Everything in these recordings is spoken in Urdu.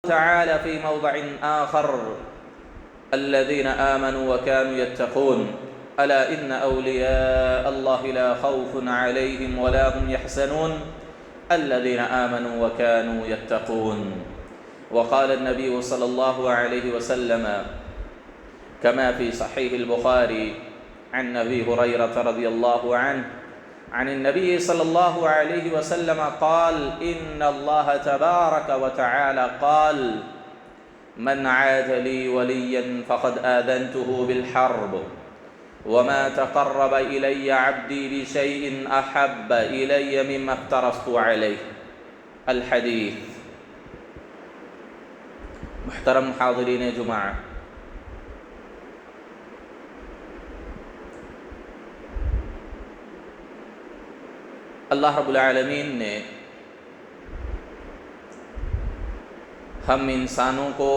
تعالى في موضع آخر الذين آمنوا وكانوا يتقون ألا إن أولياء الله لا خوف عليهم ولا هم يحزنون الذين آمنوا وكانوا يتقون. وقال النبي صلى الله عليه وسلم كما في صحيح البخاري عن أبي هريرة رضي الله عنه عن النبي صلى الله عليه وسلم قال إن الله تبارك وتعالى قال من عاد لي وليا فقد آذنته بالحرب وما تقرب إلي عبدي بشيء أحب إلي مما افترضت عليه. الحديث. محترم حاضرین جمعہ، اللہ رب العالمین نے ہم انسانوں کو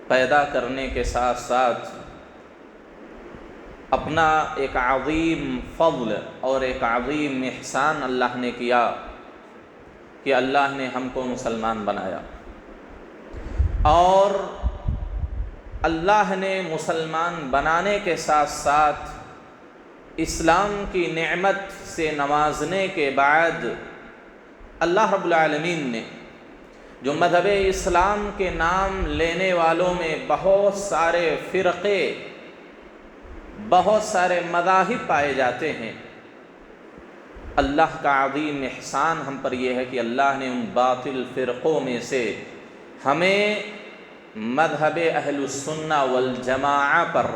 پیدا کرنے کے ساتھ ساتھ اپنا ایک عظیم فضل اور ایک عظیم احسان اللہ نے کیا کہ اللہ نے ہم کو مسلمان بنایا، اور اللہ نے مسلمان بنانے کے ساتھ ساتھ اسلام کی نعمت سے نوازنے کے بعد اللہ رب العالمین نے جو مذہب اسلام کے نام لینے والوں میں بہت سارے فرقے، بہت سارے مذاہب پائے جاتے ہیں، اللہ کا عظیم احسان ہم پر یہ ہے کہ اللہ نے ان باطل فرقوں میں سے ہمیں مذہب اہل السنہ والجماعہ پر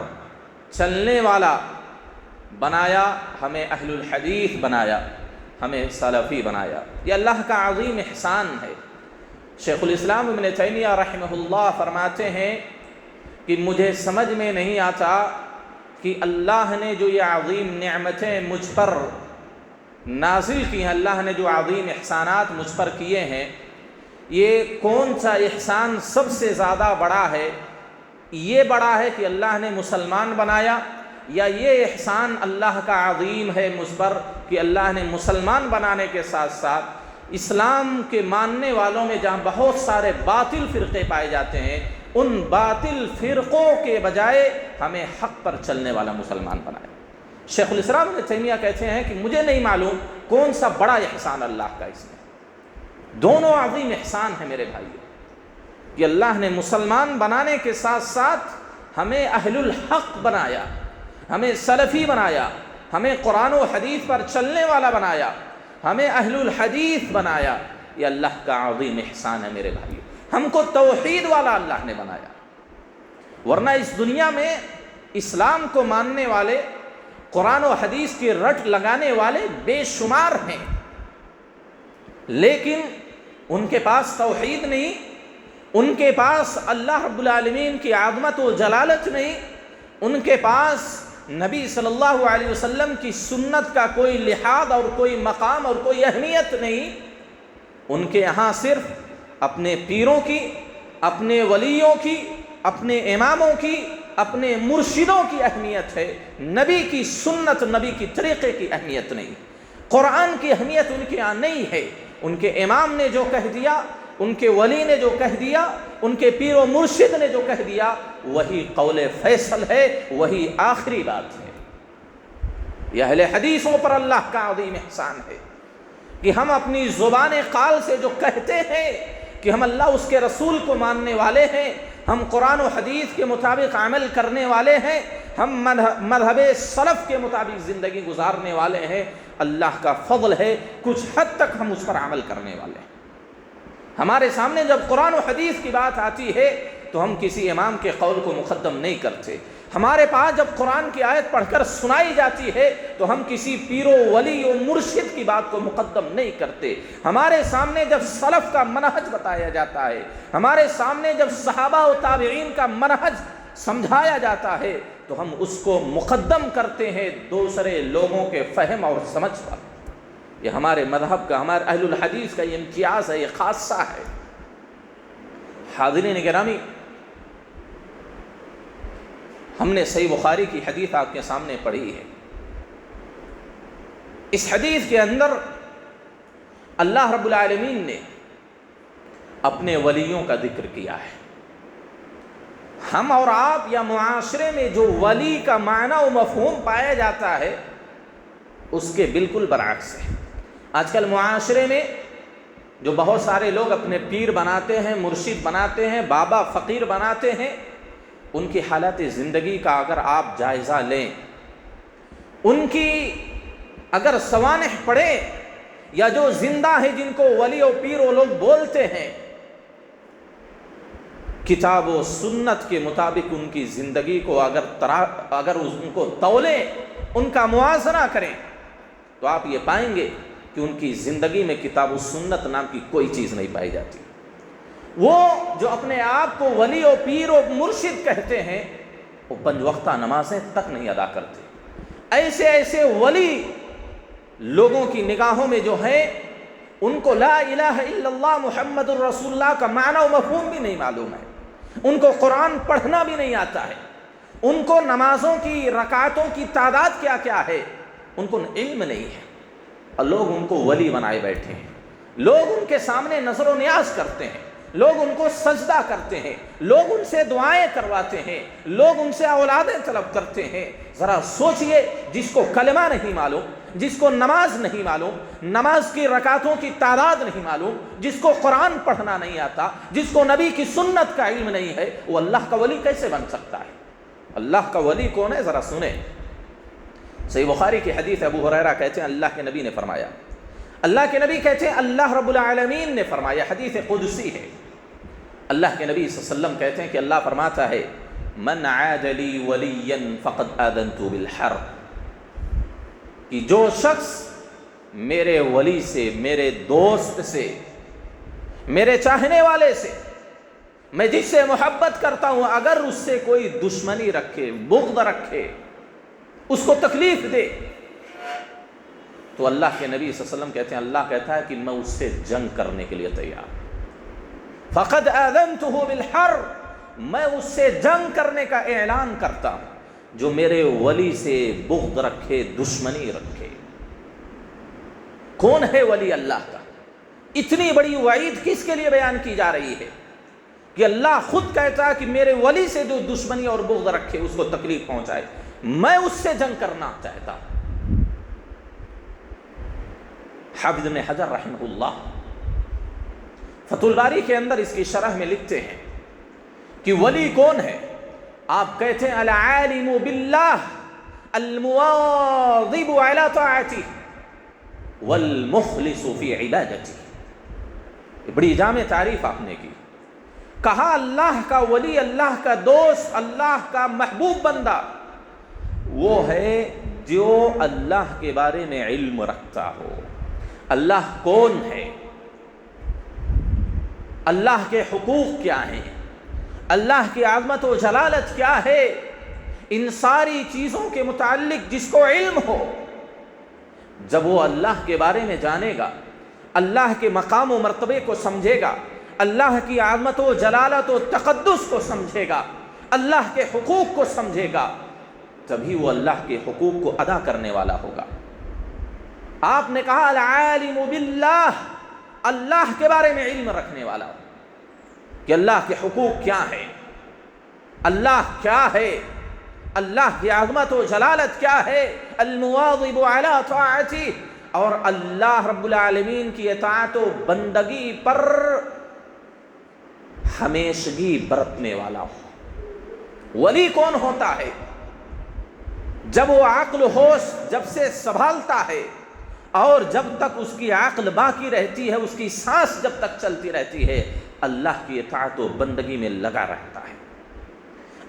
چلنے والا بنایا، ہمیں اہل الحدیث بنایا، ہمیں سلفی بنایا۔ یہ اللہ کا عظیم احسان ہے۔ شیخ الاسلام ابن تیمیہ رحمہ اللہ فرماتے ہیں کہ مجھے سمجھ میں نہیں آتا کہ اللہ نے جو یہ عظیم نعمتیں مجھ پر نازل کی ہیں، اللہ نے جو عظیم احسانات مجھ پر کیے ہیں، یہ کون سا احسان سب سے زیادہ بڑا ہے؟ یہ بڑا ہے کہ اللہ نے مسلمان بنایا، یا یہ احسان اللہ کا عظیم ہے مجھ پر کہ اللہ نے مسلمان بنانے کے ساتھ ساتھ اسلام کے ماننے والوں میں جہاں بہت سارے باطل فرقے پائے جاتے ہیں، ان باطل فرقوں کے بجائے ہمیں حق پر چلنے والا مسلمان بنایا۔ شیخ الاسلام ابن تیمیہ کہتے ہیں کہ مجھے نہیں معلوم کون سا بڑا احسان اللہ کا اس میں، دونوں عظیم احسان ہیں میرے بھائیو، کہ اللہ نے مسلمان بنانے کے ساتھ ساتھ ہمیں اہل الحق بنایا، ہمیں سلفی بنایا، ہمیں قرآن و حدیث پر چلنے والا بنایا، ہمیں اہل الحدیث بنایا۔ یہ اللہ کا عظیم احسان ہے میرے بھائیو۔ ہم کو توحید والا اللہ نے بنایا، ورنہ اس دنیا میں اسلام کو ماننے والے، قرآن و حدیث کی رٹ لگانے والے بے شمار ہیں، لیکن ان کے پاس توحید نہیں، ان کے پاس اللہ رب العالمین کی عظمت و جلالت نہیں، ان کے پاس نبی صلی اللہ علیہ وسلم کی سنت کا کوئی لحاظ اور کوئی مقام اور کوئی اہمیت نہیں۔ ان کے یہاں صرف اپنے پیروں کی، اپنے ولیوں کی، اپنے اماموں کی، اپنے مرشدوں کی اہمیت ہے، نبی کی سنت، نبی کی طریقے کی اہمیت نہیں، قرآن کی اہمیت ان کے یہاں نہیں ہے۔ ان کے امام نے جو کہہ دیا، ان کے ولی نے جو کہہ دیا، ان کے پیر و مرشد نے جو کہہ دیا، وہی قول فیصل ہے، وہی آخری بات ہے۔ یہ اہل حدیثوں پر اللہ کا عظیم احسان ہے کہ ہم اپنی زبان قال سے جو کہتے ہیں کہ ہم اللہ اس کے رسول کو ماننے والے ہیں، ہم قرآن و حدیث کے مطابق عمل کرنے والے ہیں، ہم مذہب سلف کے مطابق زندگی گزارنے والے ہیں، اللہ کا فضل ہے کچھ حد تک ہم اس پر عمل کرنے والے ہیں۔ ہمارے سامنے جب قرآن و حدیث کی بات آتی ہے تو ہم کسی امام کے قول کو مقدم نہیں کرتے، ہمارے پاس جب قرآن کی آیت پڑھ کر سنائی جاتی ہے تو ہم کسی پیر و ولی و مرشد کی بات کو مقدم نہیں کرتے، ہمارے سامنے جب سلف کا منہج بتایا جاتا ہے، ہمارے سامنے جب صحابہ و تابعین کا منہج سمجھایا جاتا ہے تو ہم اس کو مقدم کرتے ہیں دوسرے لوگوں کے فہم اور سمجھ پر۔ یہ ہمارے مذہب کا، ہمارے اہل الحدیث کا یہ امتیاز ہے، یہ خاصہ ہے۔ حاضرین گرامی، ہم نے صحیح بخاری کی حدیث آپ کے سامنے پڑھی ہے۔ اس حدیث کے اندر اللہ رب العالمین نے اپنے ولیوں کا ذکر کیا ہے۔ ہم اور آپ یا معاشرے میں جو ولی کا معنی و مفہوم پایا جاتا ہے اس کے بالکل برعکس ہے۔ آج کل معاشرے میں جو بہت سارے لوگ اپنے پیر بناتے ہیں، مرشد بناتے ہیں، بابا فقیر بناتے ہیں، ان کی حالت زندگی کا اگر آپ جائزہ لیں، ان کی اگر سوانح پڑھیں، یا جو زندہ ہے جن کو ولی و پیر وہ لوگ بولتے ہیں، کتاب و سنت کے مطابق ان کی زندگی کو اگر ان کو تولیں، ان کا موازنہ کریں، تو آپ یہ پائیں گے کہ ان کی زندگی میں کتاب و سنت نام کی کوئی چیز نہیں پائی جاتی۔ وہ جو اپنے آپ کو ولی و پیر و مرشد کہتے ہیں، وہ 5 وقتہ نمازیں تک نہیں ادا کرتے۔ ایسے ایسے ولی لوگوں کی نگاہوں میں جو ہے، ان کو لا الہ الا اللہ محمد الرسول اللہ کا معنی و مفہوم بھی نہیں معلوم ہے، ان کو قرآن پڑھنا بھی نہیں آتا ہے، ان کو نمازوں کی رکعتوں کی تعداد کیا کیا ہے ان کو علم نہیں ہے، اور لوگ ان کو ولی بنائے بیٹھے ہیں۔ لوگ ان کے سامنے نظر و نیاز کرتے ہیں، لوگ ان کو سجدہ کرتے ہیں، لوگ ان سے دعائیں کرواتے ہیں، لوگ ان سے اولادیں طلب کرتے ہیں۔ ذرا سوچئے، جس کو کلمہ نہیں معلوم، جس کو نماز نہیں معلوم، نماز کی رکعتوں کی تعداد نہیں معلوم، جس کو قرآن پڑھنا نہیں آتا، جس کو نبی کی سنت کا علم نہیں ہے، وہ اللہ کا ولی کیسے بن سکتا ہے؟ اللہ کا ولی کون ہے؟ ذرا سنیں۔ صحیح بخاری کی حدیث، ابو ہریرہ کہتے ہیں اللہ کے نبی نے فرمایا، اللہ کے نبی کہتے ہیں اللہ رب العالمین نے فرمایا، حدیث قدسی ہے، اللہ کے نبی صلی اللہ علیہ وسلم کہتے ہیں کہ اللہ فرماتا ہے من عاد لی ولیا فقد آذنت بالحرب، کہ جو شخص میرے ولی سے، میرے دوست سے، میرے چاہنے والے سے، میں جس سے محبت کرتا ہوں، اگر اس سے کوئی دشمنی رکھے، بغض رکھے، اس کو تکلیف دے، تو اللہ کے نبی صلی اللہ علیہ وسلم کہتے ہیں اللہ کہتا ہے کہ میں اس سے جنگ کرنے کے لیے تیار ہوں۔ فقد آذنتہ بالحرب، میں اس سے جنگ کرنے کا اعلان کرتا ہوں جو میرے ولی سے بغض رکھے، دشمنی رکھے۔ کون ہے ولی اللہ کا؟ اتنی بڑی وعید کس کے لیے بیان کی جا رہی ہے کہ اللہ خود کہتا ہے کہ میرے ولی سے جو دشمنی اور بغض رکھے، اس کو تکلیف پہنچائے، میں اس سے جنگ کرنا چاہتا ہوں۔ حافظ ابن حجر رحمہ اللہ فتح الباری کے اندر اس کی شرح میں لکھتے ہیں کہ ولی کون ہے؟ آپ کہتے ہیں العالم باللہ المواظب علی طاعتہ والمخلص فی عبادتہ۔ یہ بڑی جامع تعریف آپ نے کی، کہا اللہ کا ولی، اللہ کا دوست، اللہ کا محبوب بندہ وہ ہے جو اللہ کے بارے میں علم رکھتا ہو، اللہ کون ہے، اللہ کے حقوق کیا ہیں، اللہ کی عظمت و جلالت کیا ہے، ان ساری چیزوں کے متعلق جس کو علم ہو، جب وہ اللہ کے بارے میں جانے گا، اللہ کے مقام و مرتبے کو سمجھے گا، اللہ کی عظمت و جلالت و تقدس کو سمجھے گا، اللہ کے حقوق کو سمجھے گا، تبھی وہ اللہ کے حقوق کو ادا کرنے والا ہوگا۔ آپ نے کہا العالم باللہ، اللہ کے بارے میں علم رکھنے والا ہو کہ اللہ کے حقوق کیا ہے، اللہ کیا ہے، اللہ کی عظمت و جلالت کیا ہے، المواظب علی طاعتہ، اور اللہ رب العالمین کی اطاعت و بندگی پر ہمیشگی برتنے والا ہو۔ ولی کون ہوتا ہے؟ جب وہ عقل ہوش جب سے سنبھالتا ہے، اور جب تک اس کی عقل باقی رہتی ہے، اس کی سانس جب تک چلتی رہتی ہے، اللہ کی اطاعت و بندگی میں لگا رہتا ہے،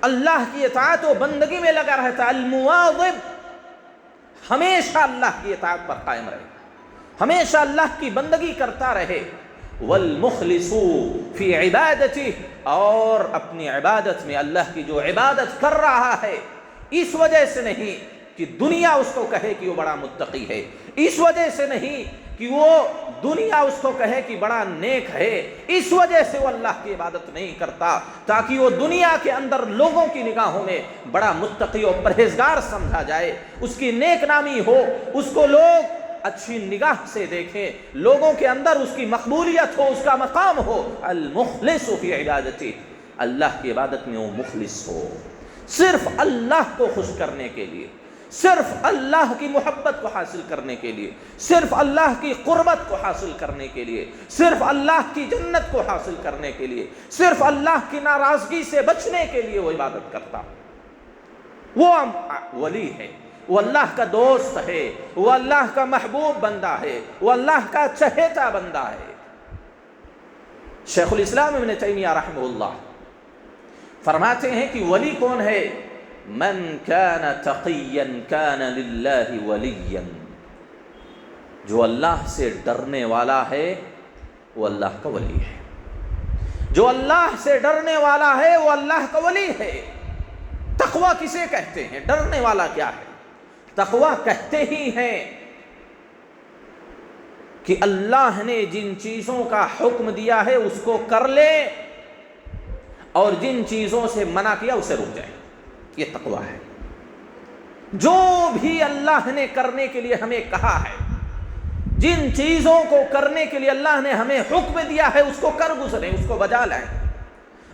اللہ کی اطاعت و بندگی میں لگا رہتا ہے۔ المواظب، ہمیشہ اللہ کی اطاعت پر قائم رہے، ہمیشہ اللہ کی بندگی کرتا رہے۔ والمخلص فی عبادتہ، اور اپنی عبادت میں اللہ کی جو عبادت کر رہا ہے، اس وجہ سے نہیں کہ دنیا اس کو کہے کہ وہ بڑا متقی ہے، اس وجہ سے نہیں کہ وہ دنیا اس کو کہے کہ بڑا نیک ہے، اس وجہ سے وہ اللہ کی عبادت نہیں کرتا تاکہ وہ دنیا کے اندر لوگوں کی نگاہوں میں بڑا متقی اور پرہیزگار سمجھا جائے، اس کی نیک نامی ہو، اس کو لوگ اچھی نگاہ سے دیکھیں، لوگوں کے اندر اس کی مقبولیت ہو، اس کا مقام ہو۔ المخلص فی عبادتی، اللہ کی عبادت میں وہ مخلص ہو، صرف اللہ کو خوش کرنے کے لیے، صرف اللہ کی محبت کو حاصل کرنے کے لیے، صرف اللہ کی قربت کو حاصل کرنے کے لیے، صرف اللہ کی جنت کو حاصل کرنے کے لیے، صرف اللہ کی ناراضگی سے بچنے کے لیے وہ عبادت کرتا۔ وہ ولی ہے، وہ اللہ کا دوست ہے، وہ اللہ کا محبوب بندہ ہے، وہ اللہ کا چہیتا بندہ ہے۔ شیخ الاسلام ابن تیمیہ رحمہ اللہ فرماتے ہیں کہ ولی کون ہے؟ من کان تقیا کان للہ ولیا، جو اللہ سے ڈرنے والا ہے وہ اللہ کا ولی ہے۔ جو اللہ سے ڈرنے والا ہے وہ اللہ کا ولی ہے۔ تقویٰ کسے کہتے ہیں؟ ڈرنے والا کیا ہے؟ تقویٰ کہتے ہی ہیں کہ اللہ نے جن چیزوں کا حکم دیا ہے اس کو کر لے اور جن چیزوں سے منع کیا اسے رک جائے، یہ تقویٰ ہے۔ جو بھی اللہ نے کرنے کے لیے ہمیں کہا ہے، جن چیزوں کو کرنے کے لیے اللہ نے ہمیں حکم دیا ہے اس کو کر گزریں، اس کو بجا لائیں،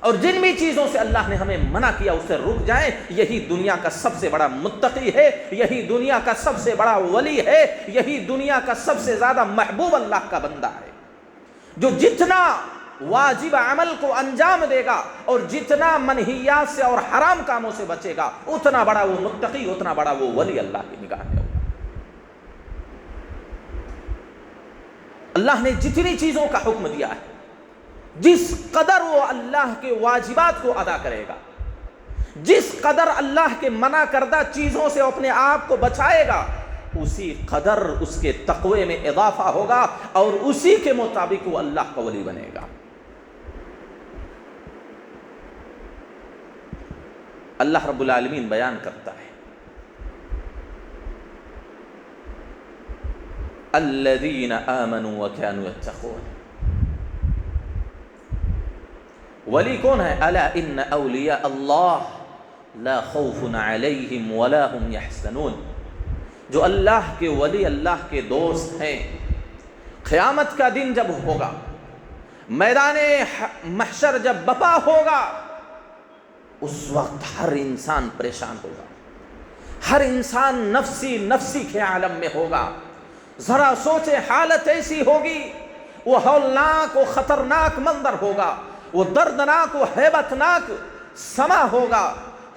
اور جن بھی چیزوں سے اللہ نے ہمیں منع کیا اس سے رک جائیں۔ یہی دنیا کا سب سے بڑا متقی ہے، یہی دنیا کا سب سے بڑا ولی ہے، یہی دنیا کا سب سے زیادہ محبوب اللہ کا بندہ ہے، جو جتنا واجب عمل کو انجام دے گا اور جتنا منہیات سے اور حرام کاموں سے بچے گا اتنا بڑا وہ متقی، اتنا بڑا وہ ولی اللہ کی نگاہ میں ہوگا۔ اللہ نے جتنی چیزوں کا حکم دیا ہے، جس قدر وہ اللہ کے واجبات کو ادا کرے گا، جس قدر اللہ کے منع کردہ چیزوں سے اپنے آپ کو بچائے گا، اسی قدر اس کے تقوی میں اضافہ ہوگا اور اسی کے مطابق وہ اللہ کا ولی بنے گا۔ اللہ رب العالمین بیان کرتا ہے الذین آمنوا وکانوا یتقون۔ ولی کون ہے؟ الا ان اولیاء اللہ لا خوف علیہم ولا هم یحزنون۔ جو اللہ کے ولی، اللہ کے دوست ہیں، قیامت کا دن جب ہوگا، میدان محشر جب بپا ہوگا، اس وقت ہر انسان پریشان ہوگا، ہر انسان نفسی نفسی کے عالم میں ہوگا۔ ذرا سوچے، حالت ایسی ہوگی، وہ ہولناک و خطرناک منظر ہوگا، وہ دردناک و ہیبتناک سما ہوگا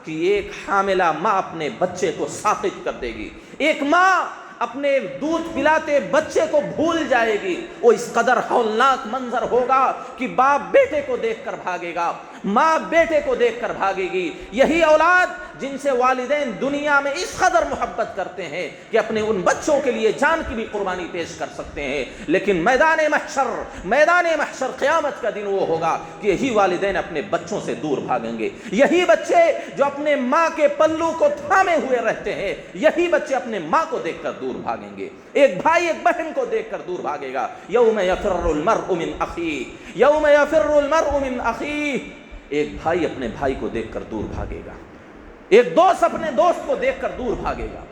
کہ ایک حاملہ ماں اپنے بچے کو ساقط کر دے گی، ایک ماں اپنے دودھ پلاتے بچے کو بھول جائے گی۔ وہ اس قدر ہولناک منظر ہوگا کہ باپ بیٹے کو دیکھ کر بھاگے گا، ماں بیٹے کو دیکھ کر بھاگے گی۔ یہی اولاد جن سے والدین دنیا میں اس قدر محبت کرتے ہیں کہ اپنے ان بچوں کے لیے جان کی بھی قربانی پیش کر سکتے ہیں، لیکن میدان محشر قیامت کا دن وہ ہوگا کہ یہی والدین اپنے بچوں سے دور بھاگیں گے۔ یہی بچے جو اپنے ماں کے پلو کو تھامے ہوئے رہتے ہیں، یہی بچے اپنے ماں کو دیکھ کر دور بھاگیں گے۔ ایک بھائی ایک بہن کو دیکھ کر دور بھاگے گا۔ یوم یفر المرء من اخیہ، یوم یفر المرء من اخیہ۔ ایک بھائی اپنے بھائی کو دیکھ کر دور بھاگے گا، ایک دوست اپنے دوست کو دیکھ کر دور بھاگے گا۔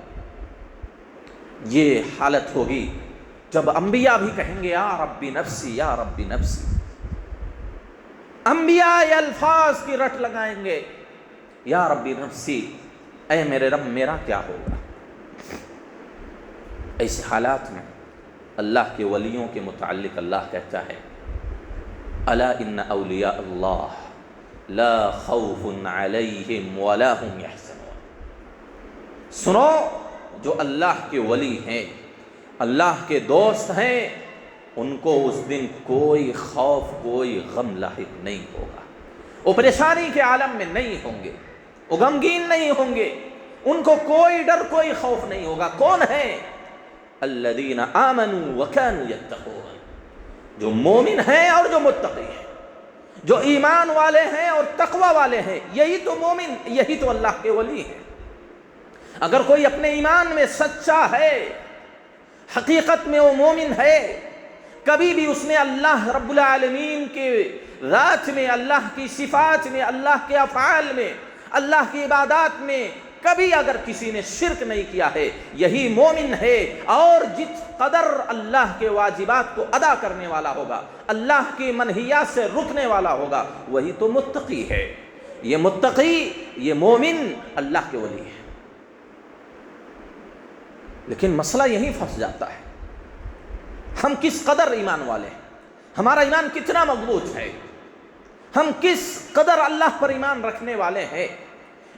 یہ حالت ہوگی جب انبیاء بھی کہیں گے یا ربی نفسی یا ربی نفسی۔ انبیاء یہ الفاظ کی رٹ لگائیں گے، یا ربی نفسی، اے میرے رب میرا کیا ہوگا۔ ایسے حالات میں اللہ کے ولیوں کے متعلق اللہ کہتا ہے الا ان اولیاء اللہ لا خوف علیہم ولا هم یحزنون۔ سنو، جو اللہ کے ولی ہیں، اللہ کے دوست ہیں، ان کو اس دن کوئی خوف کوئی غم لاحق نہیں ہوگا۔ وہ پریشانی کے عالم میں نہیں ہوں گے، وہ غمگین نہیں ہوں گے، ان کو کوئی ڈر کوئی خوف نہیں ہوگا۔ کون ہے؟ الذین آمنوا وکانوا یتقون، جو مومن ہیں اور جو متقی ہیں، جو ایمان والے ہیں اور تقوی والے ہیں، یہی تو مومن، یہی تو اللہ کے ولی ہیں۔ اگر کوئی اپنے ایمان میں سچا ہے، حقیقت میں وہ مومن ہے، کبھی بھی اس نے اللہ رب العالمین کے ذات میں، اللہ کی صفات میں، اللہ کے افعال میں، اللہ کی عبادات میں کبھی اگر کسی نے شرک نہیں کیا ہے یہی مومن ہے، اور جس قدر اللہ کے واجبات کو ادا کرنے والا ہوگا، اللہ کی منہیات سے رکنے والا ہوگا، وہی تو متقی ہے۔ یہ متقی، یہ مومن اللہ کے ولی ہے۔ لیکن مسئلہ یہیں پھنس جاتا ہے، ہم کس قدر ایمان والے ہیں، ہمارا ایمان کتنا مضبوط ہے، ہم کس قدر اللہ پر ایمان رکھنے والے ہیں۔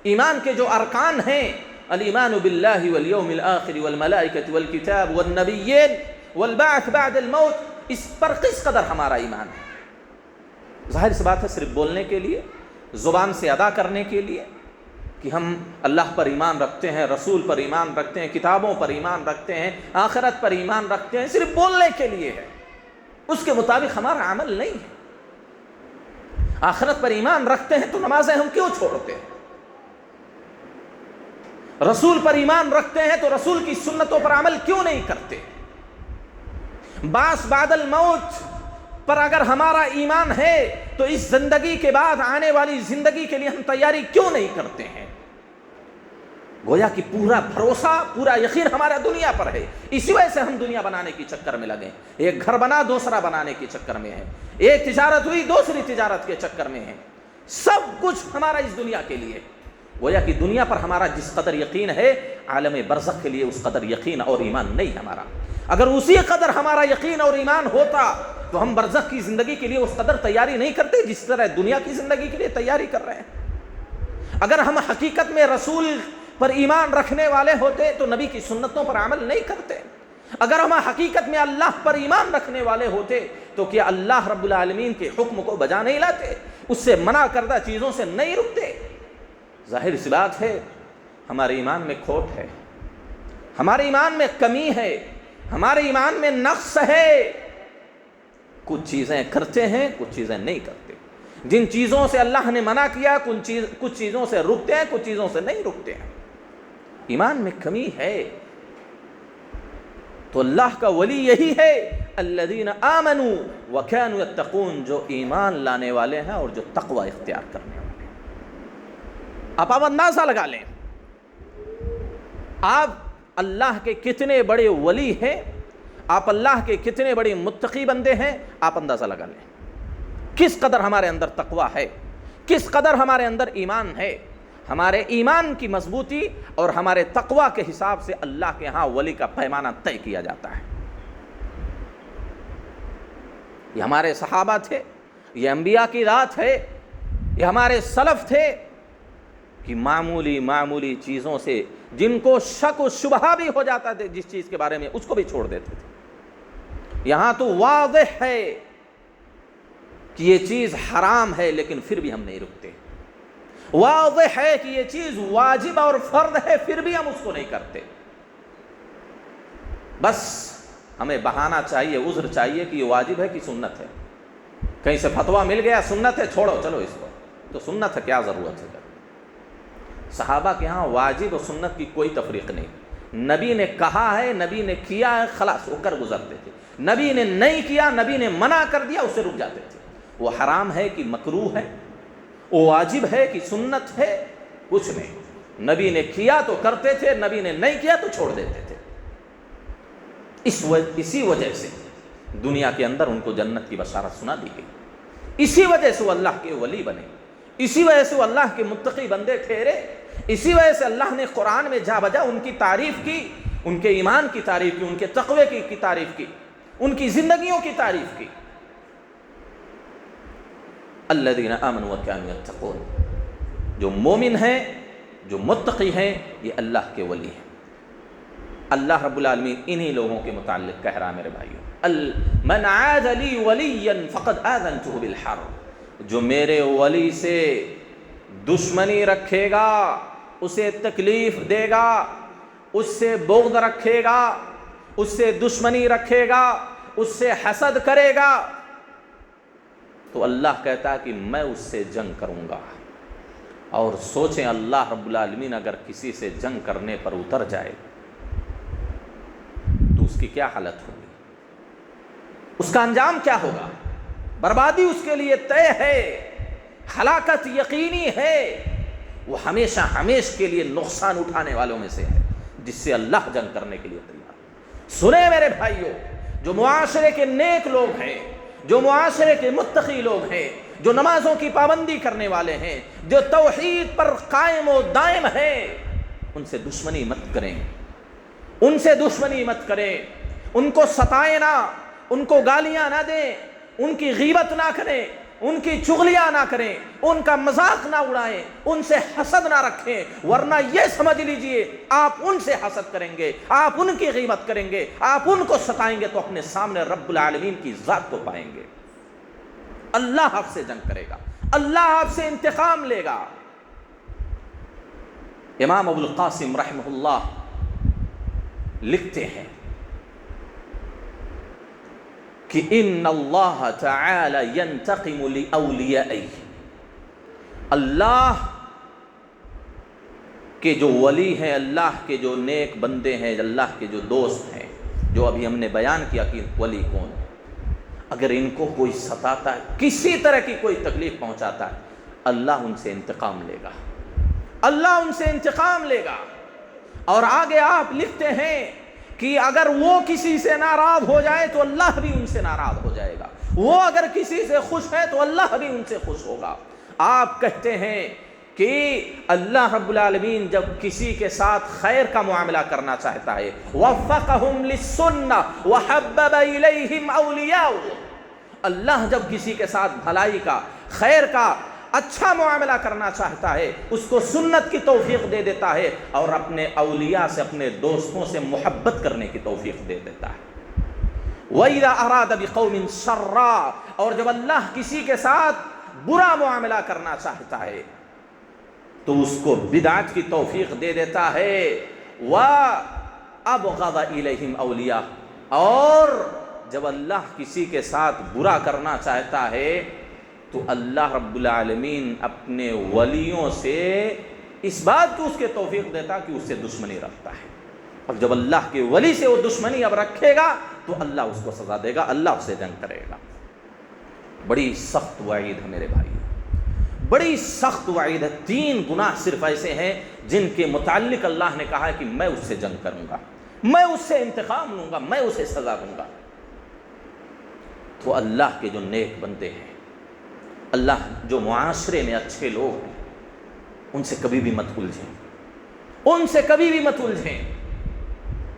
ایمان کے جو ارکان ہیں، الایمان باللہ والیوم الآخر والملائکۃ والکتاب والنبیین والبعث بعد الموت، اس پر کس قدر ہمارا ایمان ہے۔ ظاہر سی بات ہے، صرف بولنے کے لیے، زبان سے ادا کرنے کے لیے کہ ہم اللہ پر ایمان رکھتے ہیں، رسول پر ایمان رکھتے ہیں، کتابوں پر ایمان رکھتے ہیں، آخرت پر ایمان رکھتے ہیں، صرف بولنے کے لیے ہے، اس کے مطابق ہمارا عمل نہیں ہے۔ آخرت پر ایمان رکھتے ہیں تو نمازیں ہم کیوں چھوڑتے ہیں؟ رسول پر ایمان رکھتے ہیں تو رسول کی سنتوں پر عمل کیوں نہیں کرتے؟ بعث بعد الموت پر اگر ہمارا ایمان ہے تو اس زندگی کے بعد آنے والی زندگی کے لیے ہم تیاری کیوں نہیں کرتے ہیں؟ گویا کہ پورا بھروسہ، پورا یقین ہمارا دنیا پر ہے، اسی وجہ سے ہم دنیا بنانے کی چکر میں لگے، ایک گھر بنا دوسرا بنانے کی چکر میں ہے، ایک تجارت ہوئی دوسری تجارت کے چکر میں ہے، سب کچھ ہمارا اس دنیا کے لیے۔ گویا کہ دنیا پر ہمارا جس قدر یقین ہے، عالم برزخ کے لیے اس قدر یقین اور ایمان نہیں ہمارا۔ اگر اسی قدر ہمارا یقین اور ایمان ہوتا تو ہم برزخ کی زندگی کے لیے اس قدر تیاری نہیں کرتے جس طرح دنیا کی زندگی کے لیے تیاری کر رہے ہیں۔ اگر ہم حقیقت میں رسول پر ایمان رکھنے والے ہوتے تو نبی کی سنتوں پر عمل نہیں کرتے۔ اگر ہم حقیقت میں اللہ پر ایمان رکھنے والے ہوتے تو کیا اللہ رب العالمین کے حکم کو بجا نہیں لاتے، اس سے منع کردہ چیزوں سے نہیں رکتے؟ ظاہر سی بات ہے، ہمارے ایمان میں کھوٹ ہے، ہمارے ایمان میں کمی ہے، ہمارے ایمان میں نقص ہے۔ کچھ چیزیں کرتے ہیں، کچھ چیزیں نہیں کرتے۔ جن چیزوں سے اللہ نے منع کیا کچھ چیزوں سے رکتے ہیں، کچھ چیزوں سے نہیں رکتے ہیں۔ ایمان میں کمی ہے تو اللہ کا ولی یہی ہے، الذین آمنوا وکانوا یتقون، جو ایمان لانے والے ہیں اور جو تقوی اختیار کرنے والے ہیں۔ آپ اندازہ لگا لیں، آپ اللہ کے کتنے بڑے ولی ہیں، آپ اللہ کے کتنے بڑے متقی بندے ہیں، آپ اندازہ لگا لیں کس قدر ہمارے اندر تقوی ہے، کس قدر ہمارے اندر ایمان ہے۔ ہمارے ایمان کی مضبوطی اور ہمارے تقوی کے حساب سے اللہ کے ہاں ولی کا پیمانہ طے کیا جاتا ہے۔ یہ ہمارے صحابہ تھے، یہ انبیاء کی ذات ہے، یہ ہمارے سلف تھے کہ معمولی چیزوں سے جن کو شک و شبہہ بھی ہو جاتا تھا جس چیز کے بارے میں، اس کو بھی چھوڑ دیتے تھے۔ یہاں تو واضح ہے کہ یہ چیز حرام ہے لیکن پھر بھی ہم نہیں رکتے، واضح ہے کہ یہ چیز واجب اور فرض ہے پھر بھی ہم اس کو نہیں کرتے۔ بس ہمیں بہانہ چاہیے، عذر چاہیے کہ یہ واجب ہے کہ سنت ہے۔ کہیں سے فتویٰ مل گیا سنت ہے، چھوڑو چلو اس کو، تو سنت ہے کیا ضرورت ہے۔ صحابہ کے ہاں واجب و سنت کی کوئی تفریق نہیں، نبی نے کہا ہے، نبی نے کیا ہے، خلاص ہو کر گزرتے تھے۔ نبی نے نہیں کیا، نبی نے منع کر دیا، اس سے رک جاتے تھے۔ وہ حرام ہے کہ مکروہ ہے، وہ واجب ہے کہ سنت ہے، کچھ نہیں۔ نبی نے کیا تو کرتے تھے، نبی نے نہیں کیا تو چھوڑ دیتے تھے۔ اسی وجہ سے دنیا کے اندر ان کو جنت کی بشارت سنا دی گئی، اسی وجہ سے وہ اللہ کے ولی بنے، اسی وجہ سے وہ اللہ کے متقی بندے ٹھہرے، اسی وجہ سے اللہ نے قرآن میں جا بجا ان کی تعریف کی، ان کے ایمان کی تعریف کی، ان کے تقوی کی تعریف کی، ان کی زندگیوں کی تعریف کی۔ الذین آمنوا وکانوا یتقون، جو مومن ہیں، جو متقی ہیں، یہ اللہ کے ولی ہیں۔ اللہ رب العالمین انہی لوگوں کے متعلق کہہ رہا میرے بھائیوں، من عاد لی ولیا فقد آذنتہ بالحرب، جو میرے ولی سے دشمنی رکھے گا، اسے تکلیف دے گا، اس سے بغض رکھے گا، اس سے دشمنی رکھے گا، اس سے حسد کرے گا، تو اللہ کہتا ہے کہ میں اس سے جنگ کروں گا۔ اور سوچیں اللہ رب العالمین اگر کسی سے جنگ کرنے پر اتر جائے تو اس کی کیا حالت ہوگی، اس کا انجام کیا ہوگا؟ بربادی اس کے لیے طے ہے، ہلاکت یقینی ہے۔ وہ ہمیشہ ہمیشہ کے لیے نقصان اٹھانے والوں میں سے ہے، جس سے اللہ جنگ کرنے کے لیے تیار ہے۔ سنیں میرے بھائیوں، جو معاشرے کے نیک لوگ ہیں، جو معاشرے کے متقی لوگ ہیں، جو نمازوں کی پابندی کرنے والے ہیں، جو توحید پر قائم و دائم ہیں، ان سے دشمنی مت کریں، ان سے دشمنی مت کریں، ان کو ستائیں نہ، ان کو گالیاں نہ دیں، ان کی غیبت نہ کریں، ان کی چغلیاں نہ کریں، ان کا مذاق نہ اڑائیں، ان سے حسد نہ رکھیں، ورنہ یہ سمجھ لیجئے آپ ان سے حسد کریں گے، آپ ان کی غیبت کریں گے، آپ ان کو ستائیں گے تو اپنے سامنے رب العالمین کی ذات کو پائیں گے۔ اللہ آپ سے جنگ کرے گا، اللہ آپ سے انتقام لے گا۔ امام ابو القاسم رحمہ اللہ لکھتے ہیں کہ ان اللہ تعالی ینتقم لاولیائہ، اللہ کے جو ولی ہیں، اللہ کے جو نیک بندے ہیں، اللہ کے جو دوست ہیں، جو ابھی ہم نے بیان کیا کہ ولی کون ہے، اگر ان کو کوئی ستاتا ہے، کسی طرح کی کوئی تکلیف پہنچاتا ہے، اللہ ان سے انتقام لے گا، اللہ ان سے انتقام لے گا۔ اور آگے آپ لکھتے ہیں کہ اگر وہ کسی سے ناراض ہو جائے تو اللہ بھی ان سے ناراض ہو جائے گا، وہ اگر کسی سے خوش ہے تو اللہ بھی ان سے خوش ہوگا۔ آپ کہتے ہیں کہ اللہ رب العالمین جب کسی کے ساتھ خیر کا معاملہ کرنا چاہتا ہے، وفقہم للسنہ وحبب الیہم اولیاء، اللہ جب کسی کے ساتھ بھلائی کا، خیر کا، اچھا معاملہ کرنا چاہتا ہے، اس کو سنت کی توفیق دے دیتا ہے، اور اپنے اولیاء سے، اپنے دوستوں سے محبت کرنے کی توفیق دے دیتا ہے۔ وَإِذَا أَرَادَ بِقَوْمٍ شَرًّا، اور جب اللہ کسی کے ساتھ برا معاملہ کرنا چاہتا ہے تو اس کو بدعت کی توفیق دے دیتا ہے۔ وَأَبْغَضَ إِلَيْهِمْ أَوْلِيَاءَ، اور جب اللہ کسی کے ساتھ برا کرنا چاہتا ہے تو اللہ رب العالمین اپنے ولیوں سے اس بات کو اس کے توفیق دیتا کہ اس سے دشمنی رکھتا ہے، اور جب اللہ کے ولی سے وہ دشمنی اب رکھے گا تو اللہ اس کو سزا دے گا، اللہ اس سے جنگ کرے گا۔ بڑی سخت وعید ہے میرے بھائی، بڑی سخت وعید ہے۔ 3 گناہ صرف ایسے ہیں جن کے متعلق اللہ نے کہا ہے کہ میں اس سے جنگ کروں گا، میں اس سے انتقام لوں گا، میں اسے سزا دوں گا۔ تو اللہ کے جو نیک بندے ہیں، اللہ جو معاشرے میں اچھے لوگ ہیں، ان سے کبھی بھی مت الجھیں، ان سے کبھی بھی مت الجھیں،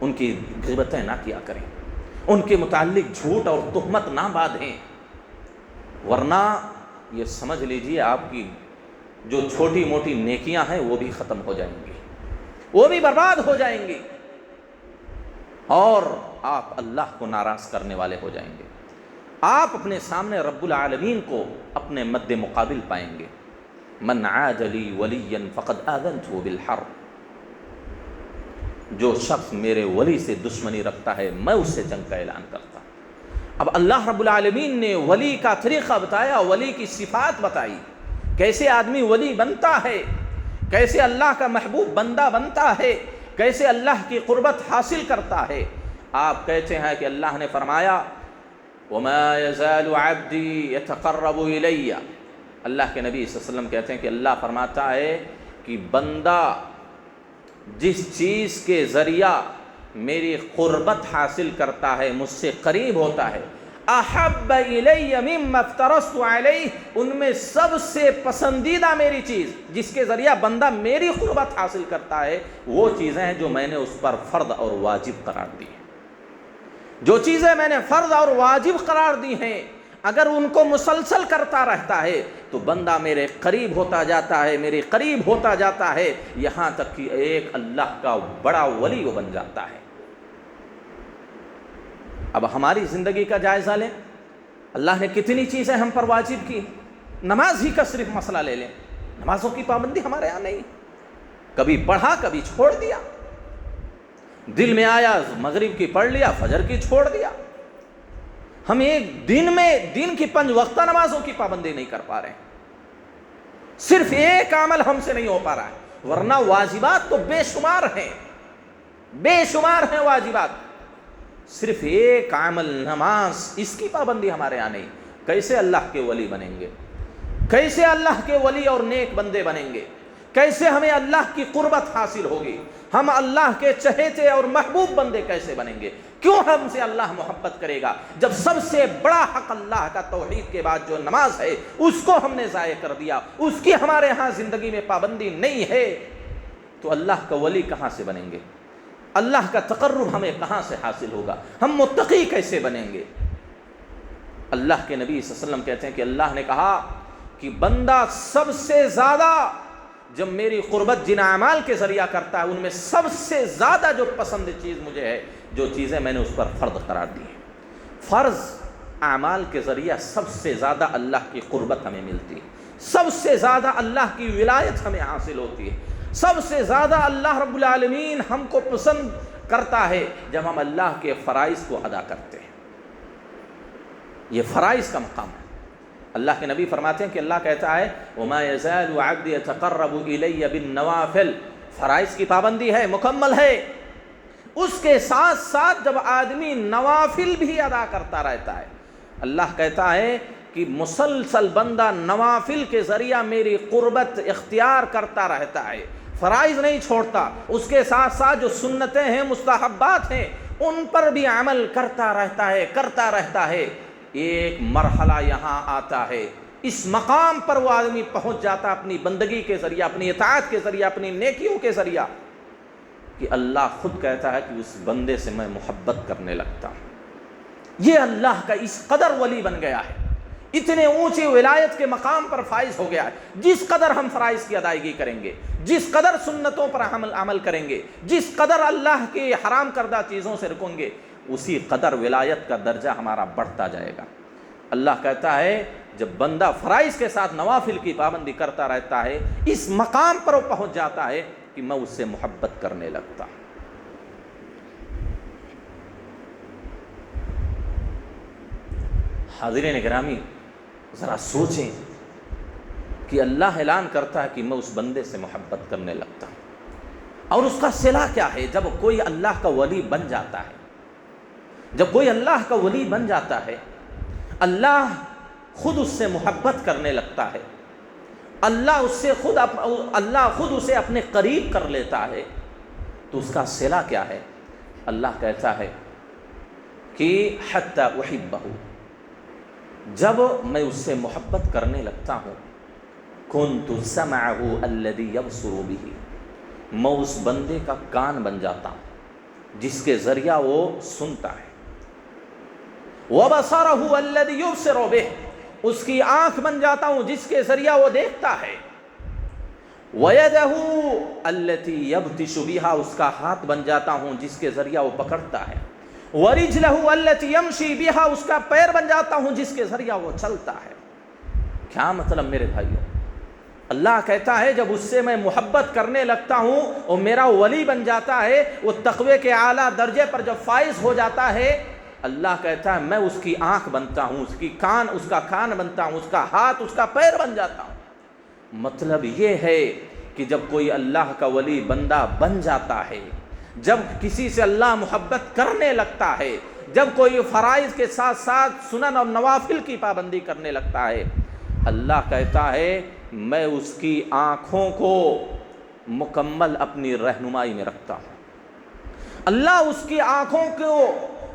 ان کی غیبتیں نہ کیا کریں، ان کے متعلق جھوٹ اور تہمت نہ باندھیں، ورنہ یہ سمجھ لیجئے آپ کی جو چھوٹی موٹی نیکیاں ہیں وہ بھی ختم ہو جائیں گی، وہ بھی برباد ہو جائیں گی، اور آپ اللہ کو ناراض کرنے والے ہو جائیں گے۔ آپ اپنے سامنے رب العالمین کو اپنے مد مقابل پائیں گے۔ من عاد لی ولیا فقد آذنته بالحرب، جو شخص میرے ولی سے دشمنی رکھتا ہے میں اس سے جنگ کا اعلان کرتا ہوں۔ اب اللہ رب العالمین نے ولی کا طریقہ بتایا، ولی کی صفات بتائی، کیسے آدمی ولی بنتا ہے، کیسے اللہ کا محبوب بندہ بنتا ہے، کیسے اللہ کی قربت حاصل کرتا ہے۔ آپ کہتے ہیں کہ اللہ نے فرمایا وَمَا يَزَالُ عَبْدِي يَتَقَرَّبُ إِلَيَّ، اللہ کے نبی صلی اللہ علیہ وسلم کہتے ہیں کہ اللہ فرماتا ہے کہ بندہ جس چیز کے ذریعہ میری قربت حاصل کرتا ہے، مجھ سے قریب ہوتا ہے، احب الی مما افترضت علیہ، ان میں سب سے پسندیدہ میری چیز جس کے ذریعہ بندہ میری قربت حاصل کرتا ہے وہ چیزیں ہیں جو میں نے اس پر فرض اور واجب قرار دی ہیں۔ جو چیزیں میں نے فرض اور واجب قرار دی ہیں اگر ان کو مسلسل کرتا رہتا ہے تو بندہ میرے قریب ہوتا جاتا ہے، میرے قریب ہوتا جاتا ہے، یہاں تک کہ ایک اللہ کا بڑا ولی وہ بن جاتا ہے۔ اب ہماری زندگی کا جائزہ لیں، اللہ نے کتنی چیزیں ہم پر واجب کی۔ نماز ہی کا صرف مسئلہ لے لیں، نمازوں کی پابندی ہمارے یہاں نہیں، کبھی پڑھا کبھی چھوڑ دیا، دل میں آیا مغرب کی پڑھ لیا، فجر کی چھوڑ دیا۔ ہم ایک دن میں دن کی 5 وقتہ نمازوں کی پابندی نہیں کر پا رہے ہیں، صرف ایک عمل ہم سے نہیں ہو پا رہا ہے، ورنہ واجبات تو بے شمار ہیں، بے شمار ہیں واجبات، صرف ایک عمل نماز اس کی پابندی ہمارے یہاں نہیں۔ کیسے اللہ کے ولی بنیں گے، کیسے اللہ کے ولی اور نیک بندے بنیں گے، کیسے ہمیں اللہ کی قربت حاصل ہوگی، ہم اللہ کے چہیتے اور محبوب بندے کیسے بنیں گے؟ کیوں ہم سے اللہ محبت کرے گا جب سب سے بڑا حق اللہ کا توحید کے بعد جو نماز ہے اس کو ہم نے ضائع کر دیا، اس کی ہمارے ہاں زندگی میں پابندی نہیں ہے؟ تو اللہ کا ولی کہاں سے بنیں گے؟ اللہ کا تقرب ہمیں کہاں سے حاصل ہوگا؟ ہم متقی کیسے بنیں گے؟ اللہ کے نبی صلی اللہ علیہ وسلم کہتے ہیں کہ اللہ نے کہا کہ بندہ سب سے زیادہ جب میری قربت جن اعمال کے ذریعہ کرتا ہے ان میں سب سے زیادہ جو پسند چیز مجھے ہے، جو چیزیں میں نے اس پر فرض قرار دی ہیں، فرض اعمال کے ذریعہ سب سے زیادہ اللہ کی قربت ہمیں ملتی ہے، سب سے زیادہ اللہ کی ولایت ہمیں حاصل ہوتی ہے، سب سے زیادہ اللہ رب العالمین ہم کو پسند کرتا ہے جب ہم اللہ کے فرائض کو ادا کرتے ہیں۔ یہ فرائض کا مقام ہے۔ اللہ کے نبی فرماتے ہیں کہ اللہ کہتا ہے وَمَا يَزَالُ عَبْدِي يَتَقَرَّبُ إِلَيَّ بِالنَّوَافِلِ، فرائض کی پابندی ہے، مکمل ہے، اس کے ساتھ ساتھ جب آدمی نوافل بھی ادا کرتا رہتا ہے، اللہ کہتا ہے کہ مسلسل بندہ نوافل کے ذریعہ میری قربت اختیار کرتا رہتا ہے، فرائض نہیں چھوڑتا، اس کے ساتھ ساتھ جو سنتیں ہیں، مستحبات ہیں، ان پر بھی عمل کرتا رہتا ہے۔ ایک مرحلہ یہاں آتا ہے، اس مقام پر وہ آدمی پہنچ جاتا اپنی بندگی کے ذریعہ، اپنی اطاعت کے ذریعہ، اپنی نیکیوں کے ذریعہ، کہ اللہ خود کہتا ہے کہ اس بندے سے میں محبت کرنے لگتا ہوں۔ یہ اللہ کا اس قدر ولی بن گیا ہے، اتنے اونچی ولایت کے مقام پر فائز ہو گیا ہے۔ جس قدر ہم فرائض کی ادائیگی کریں گے، جس قدر سنتوں پر عمل کریں گے، جس قدر اللہ کی حرام کردہ چیزوں سے رکیں گے، اسی قدر ولایت کا درجہ ہمارا بڑھتا جائے گا۔ اللہ کہتا ہے جب بندہ فرائض کے ساتھ نوافل کی پابندی کرتا رہتا ہے، اس مقام پر وہ پہنچ جاتا ہے کہ میں اس سے محبت کرنے لگتا ہوں۔ حاضرین گرامی، ذرا سوچیں کہ اللہ اعلان کرتا ہے کہ میں اس بندے سے محبت کرنے لگتا ہوں، اور اس کا صلہ کیا ہے؟ جب کوئی اللہ کا ولی بن جاتا ہے، جب کوئی اللہ کا ولی بن جاتا ہے، اللہ خود اس سے محبت کرنے لگتا ہے، اللہ خود اسے اپنے قریب کر لیتا ہے، تو اس کا صلہ کیا ہے؟ اللہ کہتا ہے کہ حتی احبہ، جب میں اس سے محبت کرنے لگتا ہوں، کنت سمعہ الذی یبصر بہ، میں اس بندے کا کان بن جاتا ہوں جس کے ذریعہ وہ سنتا ہے، وَبَصَرَهُ الَّذِي يُبْصِرُ بِهِ، اس کی آنکھ بن جاتا ہوں جس کے ذریعہ وہ دیکھتا ہے، وَيَدَهُ الَّتِي يَبْطِشُ بِهَا، اس کا ہاتھ بن جاتا ہوں جس کے ذریعہ وہ پکڑتا ہے، وَرِجْلَهُ الَّتِي يَمْشِي بِهَا، اس کا پیر بن جاتا ہوں جس کے ذریعہ وہ چلتا ہے۔ کیا مطلب میرے بھائیوں؟ اللہ کہتا ہے جب اس سے میں محبت کرنے لگتا ہوں، وہ میرا ولی بن جاتا ہے، وہ تقوی کے اعلیٰ درجے پر جب فائز ہو جاتا ہے، اللہ کہتا ہے میں اس کی آنکھ بنتا ہوں، اس کا کان بنتا ہوں، اس کا ہاتھ، اس کا پیر بن جاتا ہوں۔ مطلب یہ ہے کہ جب کوئی اللہ کا ولی بندہ بن جاتا ہے، جب کسی سے اللہ محبت کرنے لگتا ہے، جب کوئی فرائض کے ساتھ ساتھ سنن اور نوافل کی پابندی کرنے لگتا ہے، اللہ کہتا ہے میں اس کی آنکھوں کو مکمل اپنی رہنمائی میں رکھتا ہوں۔ اللہ اس کی آنکھوں کو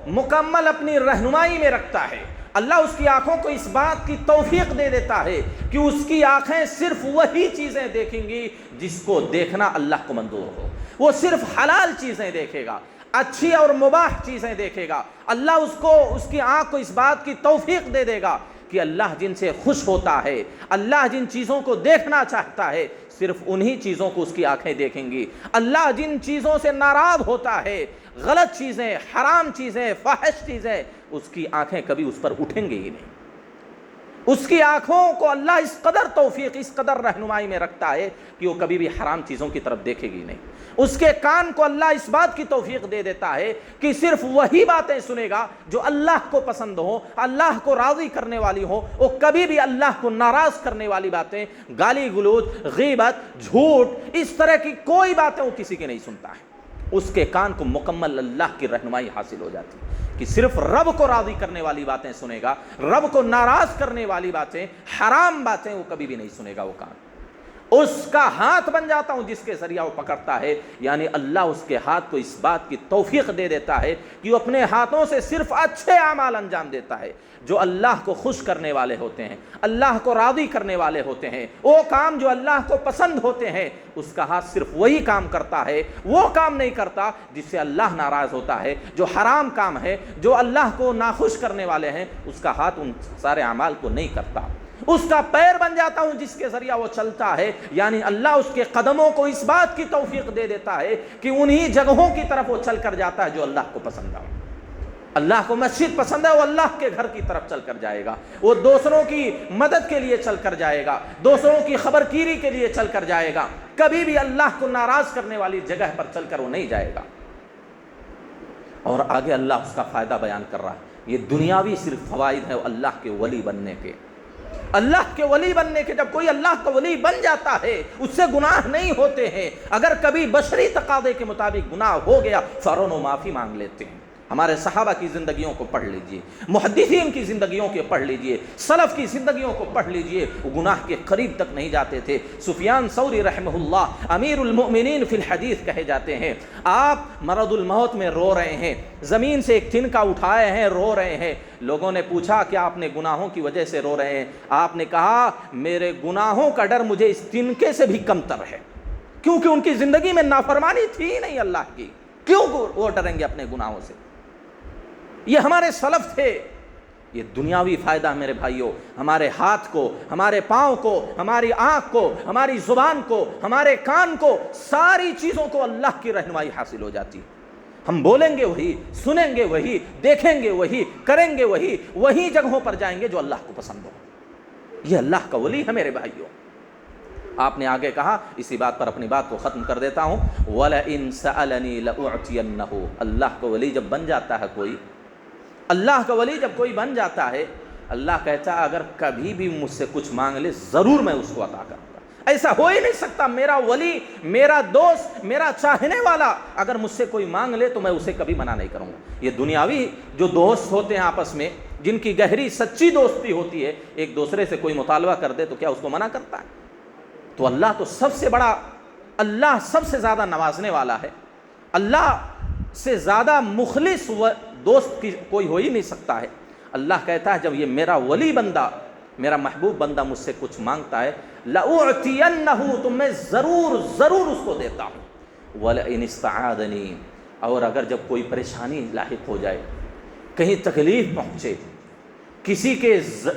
مکمل اپنی رہنمائی میں رکھتا ہے۔ اللہ اس کی آنکھوں کو اس بات کی توفیق دے دیتا ہے کہ اس کی آنکھیں صرف وہی چیزیں دیکھیں گی جس کو دیکھنا اللہ کو منظور ہو، وہ صرف حلال چیزیں دیکھے گا، اچھی اور مباح چیزیں دیکھے گا۔ اللہ اس کی آنکھ کو اس بات کی توفیق دے دے گا کہ اللہ جن سے خوش ہوتا ہے، اللہ جن چیزوں کو دیکھنا چاہتا ہے، صرف انہی چیزوں کو اس کی آنکھیں دیکھیں گی۔ اللہ جن چیزوں سے ناراض ہوتا ہے، غلط چیزیں، حرام چیزیں، فاحش چیزیں، اس کی آنکھیں کبھی اس پر اٹھیں گی ہی نہیں۔ اس کی آنکھوں کو اللہ اس قدر توفیق، اس قدر رہنمائی میں رکھتا ہے کہ وہ کبھی بھی حرام چیزوں کی طرف دیکھے گی نہیں۔ اس کے کان کو اللہ اس بات کی توفیق دے دیتا ہے کہ صرف وہی باتیں سنے گا جو اللہ کو پسند ہو، اللہ کو راضی کرنے والی ہو۔ وہ کبھی بھی اللہ کو ناراض کرنے والی باتیں، گالی گلوچ، غیبت، جھوٹ، اس طرح کی کوئی باتیں وہ کسی کی نہیں سنتا ہے۔ اس کے کان کو مکمل اللہ کی رہنمائی حاصل ہو جاتی ہے کہ صرف رب کو راضی کرنے والی باتیں سنے گا، رب کو ناراض کرنے والی باتیں، حرام باتیں وہ کبھی بھی نہیں سنے گا وہ کان۔ اس کا ہاتھ بن جاتا ہوں جس کے ذریعہ وہ پکڑتا ہے. یعنی اللہ اس کے ہاتھ کو اس بات کی توفیق دے دیتا ہے کہ وہ اپنے ہاتھوں سے صرف اچھے اعمال انجام دیتا ہے جو اللہ کو خوش کرنے والے ہوتے ہیں, اللہ کو راضی کرنے والے ہوتے ہیں. وہ کام جو اللہ کو پسند ہوتے ہیں اس کا ہاتھ صرف وہی کام کرتا ہے, وہ کام نہیں کرتا جس سے اللہ ناراض ہوتا ہے. جو حرام کام ہے, جو اللہ کو ناخوش کرنے والے ہیں, اس کا ہاتھ ان سارے اعمال کو نہیں کرتا. اس کا پیر بن جاتا ہوں جس کے ذریعہ وہ چلتا ہے. یعنی اللہ اس کے قدموں کو اس بات کی توفیق دے دیتا ہے کہ انہی جگہوں کی طرف وہ چل کر جاتا ہے جو اللہ کو پسند ہے. اللہ کو مسجد پسند ہے, وہ اللہ کے گھر کی طرف چل کر جائے گا. وہ دوسروں کی مدد کے لیے چل کر جائے گا, دوسروں کی خبرگیری کے لیے چل کر جائے گا. کبھی بھی اللہ کو ناراض کرنے والی جگہ پر چل کر وہ نہیں جائے گا. اور آگے اللہ اس کا فائدہ بیان کر رہا ہے. یہ دنیاوی صرف فوائد ہے اللہ کے ولی بننے کے. اللہ کے ولی بننے کے, جب کوئی اللہ کا ولی بن جاتا ہے اس سے گناہ نہیں ہوتے ہیں. اگر کبھی بشری تقاضے کے مطابق گناہ ہو گیا فوراً وہ معافی مانگ لیتے ہیں. ہمارے صحابہ کی زندگیوں کو پڑھ لیجئے, محدثین کی زندگیوں کے پڑھ لیجئے, سلف کی زندگیوں کو پڑھ لیجئے, وہ گناہ کے قریب تک نہیں جاتے تھے. سفیان ثوری رحمہ اللہ امیر المؤمنین فی الحدیث کہے جاتے ہیں. آپ مرض الموت میں رو رہے ہیں, زمین سے ایک تنکا اٹھائے ہیں, رو رہے ہیں. لوگوں نے پوچھا کہ آپ نے گناہوں کی وجہ سے رو رہے ہیں؟ آپ نے کہا میرے گناہوں کا ڈر مجھے اس تنکے سے بھی کم تر ہے, کیونکہ ان کی زندگی میں نافرمانی تھی نہیں اللہ کی. کیوں وہ ڈریں گے اپنے گناہوں سے؟ یہ ہمارے سلف تھے. یہ دنیاوی فائدہ میرے بھائیوں, ہمارے ہاتھ کو, ہمارے پاؤں کو, ہماری آنکھ کو, ہماری زبان کو, ہمارے کان کو, ساری چیزوں کو اللہ کی رہنمائی حاصل ہو جاتی. ہم بولیں گے وہی, سنیں گے وہی, دیکھیں گے وہی, کریں گے وہی جگہوں پر جائیں گے جو اللہ کو پسند ہو. یہ اللہ کا ولی ہے میرے بھائیوں. آپ نے آگے کہا, اسی بات پر اپنی بات کو ختم کر دیتا ہوں, وَلَئِن سَأَلَنِي لَأُعْتِيَنَّهُ. اللہ کا ولی جب بن جاتا ہے کوئی, اللہ کا ولی جب کوئی بن جاتا ہے, اللہ کہتا ہے اگر کبھی بھی مجھ سے کچھ مانگ لے ضرور میں اس کو عطا کروں گا. ایسا ہو ہی نہیں سکتا. میرا ولی, میرا دوست, میرا چاہنے والا اگر مجھ سے کوئی مانگ لے تو میں اسے کبھی منع نہیں کروں گا. یہ دنیاوی جو دوست ہوتے ہیں آپس میں, جن کی گہری سچی دوستی ہوتی ہے, ایک دوسرے سے کوئی مطالبہ کر دے تو کیا اس کو منع کرتا ہے؟ تو اللہ تو سب سے بڑا, اللہ سب سے زیادہ نوازنے والا ہے. اللہ سے زیادہ مخلص دوست کی کوئی ہو ہی نہیں سکتا ہے. اللہ کہتا ہے جب یہ میرا ولی بندہ, میرا محبوب بندہ مجھ سے کچھ مانگتا ہے, لَأُعْتِيَنَّهُ, تو میں ضرور اس کو دیتا ہوں. وَلَئِنِ اسْتَعَاذَنِي, اور اگر جب کوئی پریشانی لاحق ہو جائے, کہیں تکلیف پہنچے,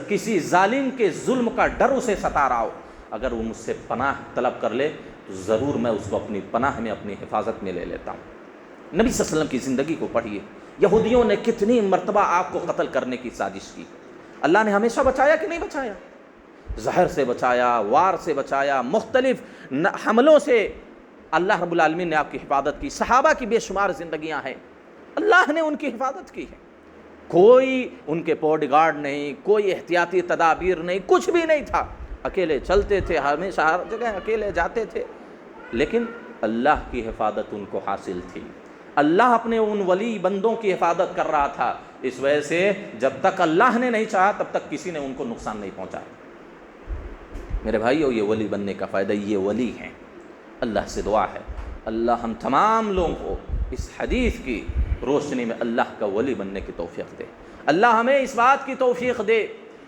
کسی ظالم کے ظلم کا ڈر اسے ستا رہا ہو, اگر وہ مجھ سے پناہ طلب کر لے تو ضرور میں اس کو اپنی پناہ میں, اپنی حفاظت میں لے لیتا ہوں. نبی صلی اللہ علیہ وسلم کی زندگی کو پڑھیے. یہودیوں نے کتنی مرتبہ آپ کو قتل کرنے کی سازش کی, اللہ نے ہمیشہ بچایا کہ نہیں بچایا؟ زہر سے بچایا, وار سے بچایا, مختلف حملوں سے اللہ رب العالمین نے آپ کی حفاظت کی. صحابہ کی بے شمار زندگیاں ہیں, اللہ نے ان کی حفاظت کی ہے. کوئی ان کے باڈی گارڈ نہیں, کوئی احتیاطی تدابیر نہیں, کچھ بھی نہیں تھا. اکیلے چلتے تھے, ہمیشہ ہر جگہ اکیلے جاتے تھے, لیکن اللہ کی حفاظت ان کو حاصل تھی. اللہ اپنے ان ولی بندوں کی حفاظت کر رہا تھا. اس وجہ سے جب تک اللہ نے نہیں چاہا تب تک کسی نے ان کو نقصان نہیں پہنچایا. میرے بھائیو, یہ ولی بننے کا فائدہ, یہ ولی ہیں. اللہ سے دعا ہے اللہ ہم تمام لوگوں کو اس حدیث کی روشنی میں اللہ کا ولی بننے کی توفیق دے. اللہ ہمیں اس بات کی توفیق دے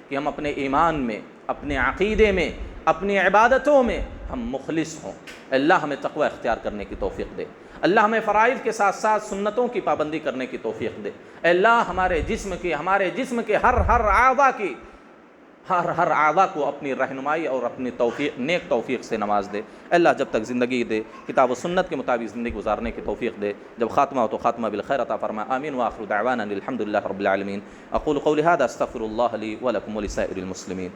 کہ ہم اپنے ایمان میں, اپنے عقیدے میں, اپنی عبادتوں میں ہم مخلص ہوں. اللہ ہمیں تقوی اختیار کرنے کی توفیق دے. اللہ ہمیں فرائض کے ساتھ ساتھ سنتوں کی پابندی کرنے کی توفیق دے. اللہ ہمارے جسم کے ہر اعضاء کو اپنی رہنمائی اور اپنی نیک توفیق سے نواز دے. اللہ جب تک زندگی دے کتاب و سنت کے مطابق زندگی گزارنے کی توفیق دے. جب خاتمہ ہو تو خاتمہ بالخیر عطا فرمائے. آمین وآخر دعوانا الحمد للہ رب العالمین. اقول قولی ھذا استغفر اللہ لی ولکم ولسائر المسلمین.